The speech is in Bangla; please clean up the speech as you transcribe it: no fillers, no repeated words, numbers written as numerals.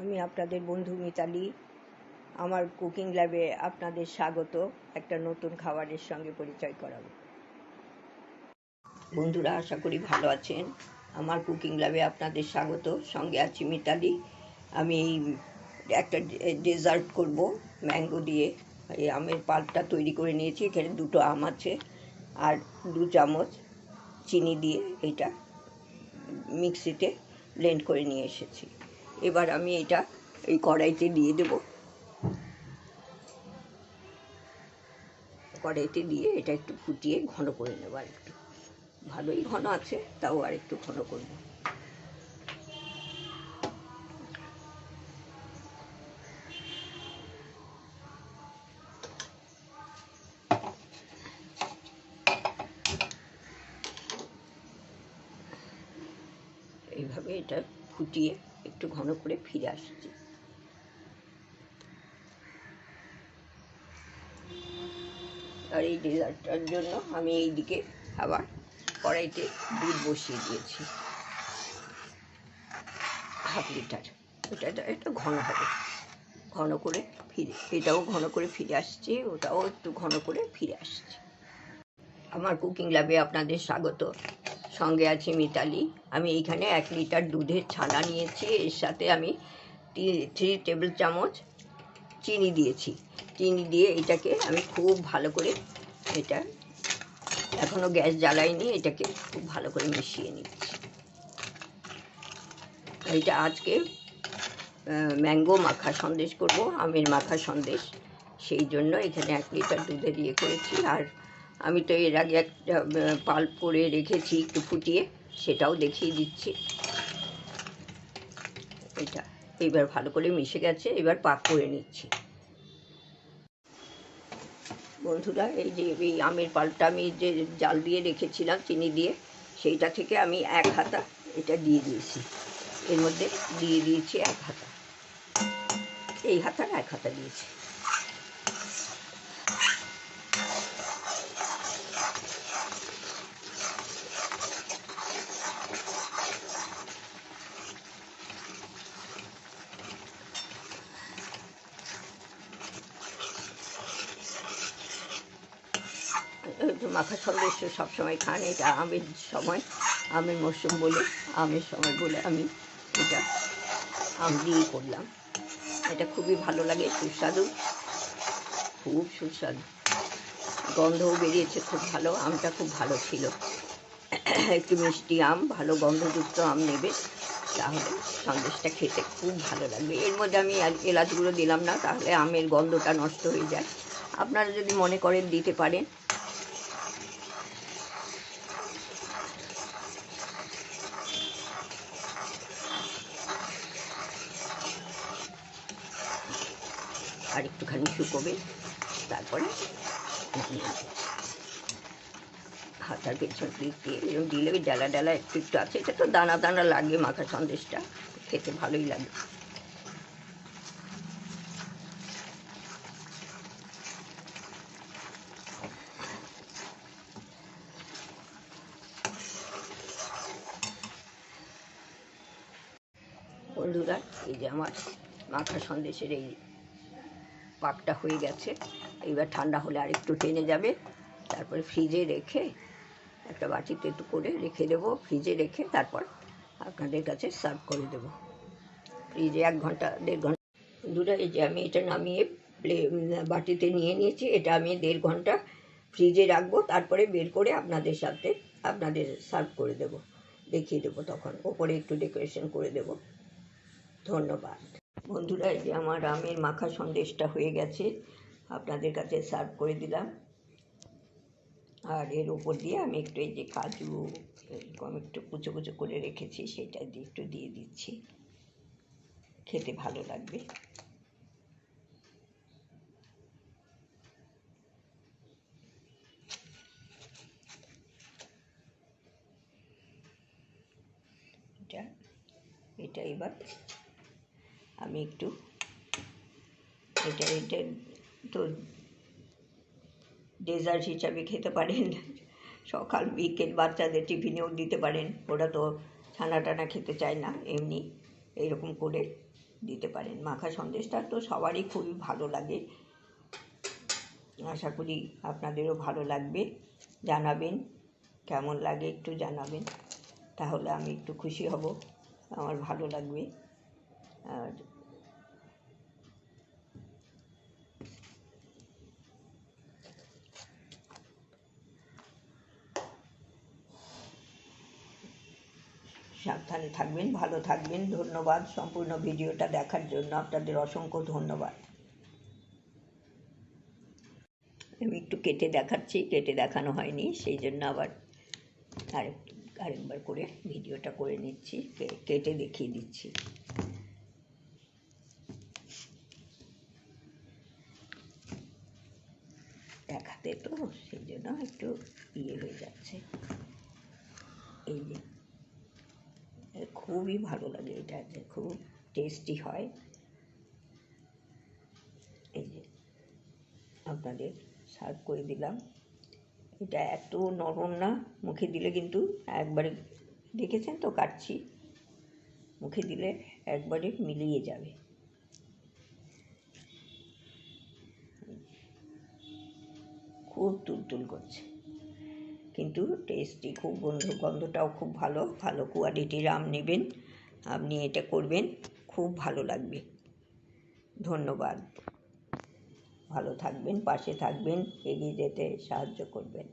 আমি আপনাদের বন্ধু মিতালি। আমার কুকিং ল্যাবে আপনাদের স্বাগত। একটা নতুন খাবারের সঙ্গে পরিচয় করাবো। বন্ধুরা, আশা করি ভালো আছেন। আমার কুকিং ল্যাবে আপনাদের স্বাগত। সঙ্গে আছি মিতালি। আমি একটা ডেজার্ট করব ম্যাঙ্গো দিয়ে। এই আমের পাল্পটা তৈরি করে নিয়েছি। এখানে 2টো আম আছে আর 2 চামচ চিনি দিয়ে এটা মিক্সিতে ব্লেন্ড করে নিয়ে এসেছি। এবার আমি এটা এই কড়াইতে দিয়ে দেব। কড়াইতে দিয়ে এটা একটু ফুটিয়ে ঘন করে নেব। আর একটু ভালোই ঘন আছে, তাও আর একটু ঘন করব। এইভাবে এটা ফুটিয়ে একটু ঘন করে ফিরে আসছি। আর এই ডেজার্টটার জন্য আমি এই দিকে আবার কড়াইতে দুধ বসিয়ে দিয়েছি ½ লিটার। এটা একটু ঘন হবে, ঘন করে ফিরে, এটাও ঘন করে ফিরে আসছে, ওটাও একটু ঘন করে ফিরে আসছে। আমার কুকিং ল্যাবে আপনাদের স্বাগত। সঙ্গে আছি মিতালি। আমি এইখানে 1 লিটার দুধের ছানা নিয়েছি। এর সাথে আমি 3 টেবিল চামচ চিনি দিয়েছি। চিনি দিয়ে এটাকে আমি খুব ভালো করে, এটা এখনও গ্যাস জ্বালাইনি, এটাকে খুব ভালো করে মিশিয়ে নিচ্ছি। এটা আজকে ম্যাঙ্গো মাখা সন্দেশ করব, আমের মাখা সন্দেশ। সেই জন্য এখানে 1 লিটার দুধে দিয়ে করেছি। আর আমি তো এর আগে একটা পাল্প করে রেখেছি একটু ফুটিয়ে, সেটাও দেখিয়ে দিচ্ছি। এটা এবার ভালো করে মিশে গেছে, এবার পাক করে নিচ্ছি। বন্ধুরা, এই যে এই আমের পাল্পটা আমি যে জাল দিয়ে রেখেছিলাম চিনি দিয়ে, সেইটা থেকে আমি 1 হাতা এটা দিয়ে দিয়েছি। এর মধ্যে দিয়ে দিয়েছি 1 হাতা, এই হাতার 1 হাতা দিয়েছি। মাখা সন্দেশ সবসময় খান, এটা আমের সময়, আমের মরশুম বলে, আমের সময় বলে আমি এটা আম দিয়েই করলাম। এটা খুবই ভালো লাগে, সুস্বাদু, খুব সুস্বাদু, গন্ধও বেরিয়েছে খুব ভালো। আমটা খুব ভালো ছিল। একটু মিষ্টি আম, ভালো গন্ধযুক্ত আম নেবে, তাহলে সন্দেশটা খেতে খুব ভালো লাগবে। এর মধ্যে আমি এলাচ গুঁড়ো দিলাম না, তাহলে আমের গন্ধটা নষ্ট হয়ে যায়। আপনারা যদি মনে করেন দিতে পারেন। আর একটুখানি শুকোবে, তারপরে হাতার পেছন দিক দিয়ে এরকম দিলে ওই ডালা ডালা একটু একটু আছে। এটা তো দানা দানা লাগে, মাখা সন্দেশটা খেতে ভালোই লাগে। বন্ধুরা, এই যে আমার মাখা সন্দেশের এই পাকটা হয়ে গেছে। এইবার ঠান্ডা হলে আর একটু টেনে যাবে। তারপরে ফ্রিজে রেখে একটা বাটিতে একটু করে রেখে দেবো। ফ্রিজে রেখে তারপর আপনাদের কাছে সার্ভ করে দেবো। ফ্রিজে 1 ঘন্টা 1.5 ঘন্টা। বন্ধুরা, এই যে আমি এটা নামিয়ে বাটিতে নিয়ে নিয়েছি। এটা আমি 1.5 ঘন্টা ফ্রিজে রাখবো, তারপরে বের করে আপনাদের সাথে আপনাদের সার্ভ করে দেবো, দেখিয়ে দেবো। তখন ওপরে একটু ডেকোরেশন করে দেবো। ধন্যবাদ। বন্ধুরা, এই যে আমার আমের মাখা সন্দেশটা হয়ে গেছে, আপনাদের কাছে সার্ভ করে দিলাম। আর এর উপর দিয়ে আমি একটু এই যে কাজু এরকম একটু কুচো কুচো করে রেখেছি, সেটা দিয়ে একটু দিয়ে দিচ্ছি। খেতে ভালো লাগবে। এটা এবার আমি একটু এটা তো ডেজার্ট হিসাবে খেতে পারেন, সকাল বিকেল বাচ্চাদের টিফিনেও দিতে পারেন। ওরা তো ছানা টানা খেতে চায় না, এমনি এইরকম করে দিতে পারেন। মাখা সন্দেশটা তো সবারই খুবই ভালো লাগে, আশা করি আপনাদেরও ভালো লাগবে। জানাবেন কেমন লাগে, একটু জানাবেন, তাহলে আমি একটু খুশি হব, আমার ভালো লাগবে। আর সাবধানে থাকবেন, ভালো থাকবেন। ধন্যবাদ সম্পূর্ণ ভিডিওটা দেখার জন্য, আপনাদের অসংখ্য ধন্যবাদ। আমি একটু কেটে দেখাচ্ছি, কেটে দেখানো হয়নি, সেই জন্য আবার আরেকবার করে ভিডিওটা করে নিচ্ছি, কেটে দেখিয়ে দিচ্ছি। দেখাতে তো সেই জন্য একটু হয়ে যাচ্ছে। এই যে খুবই ভালো লাগে, এটা যে খুব টেস্টি হয়। এই যে আপনাদের সার্ভ করে দিলাম। এটা এত নরম না, মুখে দিলে কিন্তু একবারে, দেখেছেন তো কাটছি, মুখে দিলে একবারে মিলিয়ে যাবে। খুব তুলতুল করছে, কিন্তু টেস্টি খুব, গন্ধটাও খুব ভালো, ভালো কোয়ালিটির আম নেবেন, আপনি এটা করবেন, খুব ভালো লাগবে। ধন্যবাদ, ভালো থাকবেন, পাশে থাকবেন, এগিয়ে যেতে সাহায্য করবেন।